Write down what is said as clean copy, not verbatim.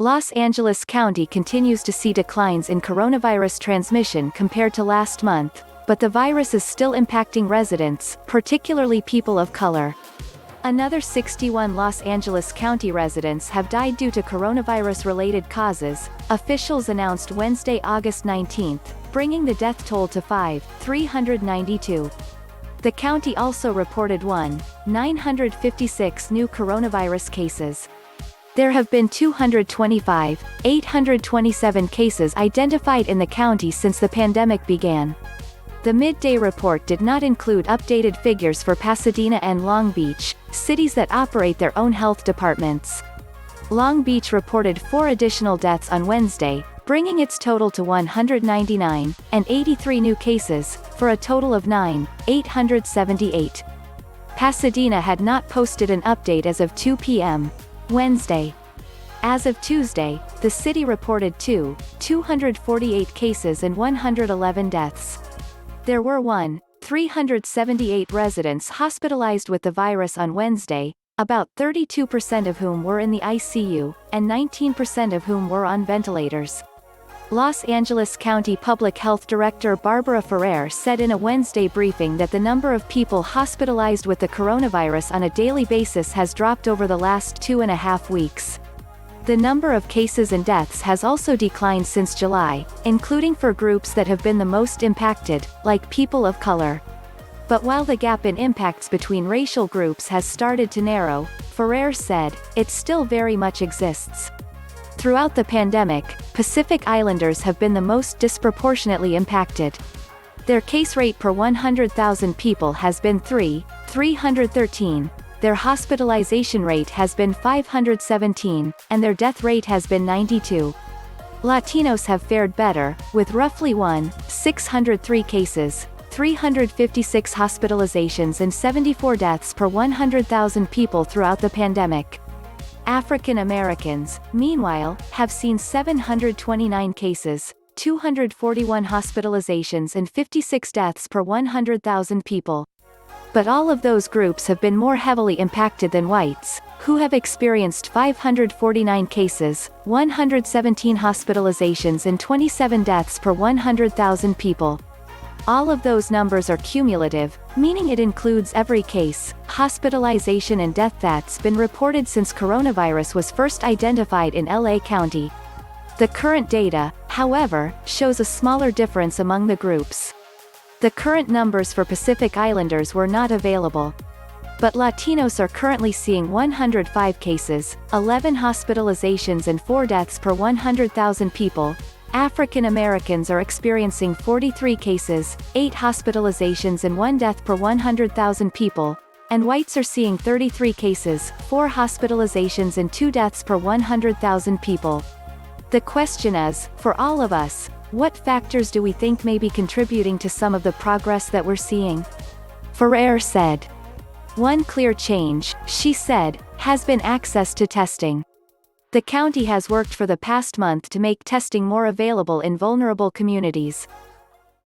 Los Angeles County continues to see declines in coronavirus transmission compared to last month, but the virus is still impacting residents, particularly people of color. Another 61 Los Angeles County residents have died due to coronavirus-related causes, officials announced Wednesday, August 19, bringing the death toll to 5,392. The county also reported 1,956 new coronavirus cases. There have been 225,827 cases identified in the county since the pandemic began. The midday report did not include updated figures for Pasadena and Long Beach, cities that operate their own health departments. Long Beach reported 4 additional deaths on Wednesday, bringing its total to 199, and 83 new cases, for a total of 9,878. Pasadena had not posted an update as of 2 p.m. Wednesday. As of Tuesday, the city reported 248 cases and 111 deaths. There were 378 residents hospitalized with the virus on Wednesday, about 32% of whom were in the ICU, and 19% of whom were on ventilators. Los Angeles County Public Health Director Barbara Ferrer said in a Wednesday briefing that the number of people hospitalized with the coronavirus on a daily basis has dropped over the last 2.5 weeks. The number of cases and deaths has also declined since July, including for groups that have been the most impacted, like people of color. But while the gap in impacts between racial groups has started to narrow, Ferrer said, it still very much exists. Throughout the pandemic, Pacific Islanders have been the most disproportionately impacted. Their case rate per 100,000 people has been 313, their hospitalization rate has been 517, and their death rate has been 92. Latinos have fared better, with roughly 603 cases, 356 hospitalizations and 74 deaths per 100,000 people throughout the pandemic. African Americans, meanwhile, have seen 729 cases, 241 hospitalizations and 56 deaths per 100,000 people. But all of those groups have been more heavily impacted than whites, who have experienced 549 cases, 117 hospitalizations and 27 deaths per 100,000 people. All of those numbers are cumulative, meaning it includes every case, hospitalization and death that's been reported since coronavirus was first identified in LA County. The current data, however, shows a smaller difference among the groups. The current numbers for Pacific Islanders were not available. But Latinos are currently seeing 105 cases, 11 hospitalizations and 4 deaths per 100,000 people. African Americans are experiencing 43 cases, 8 hospitalizations and 1 death per 100,000 people, and whites are seeing 33 cases, 4 hospitalizations and 2 deaths per 100,000 people. The question is, for all of us, what factors do we think may be contributing to some of the progress that we're seeing? Ferrer said. One clear change, she said, has been access to testing. The county has worked for the past month to make testing more available in vulnerable communities.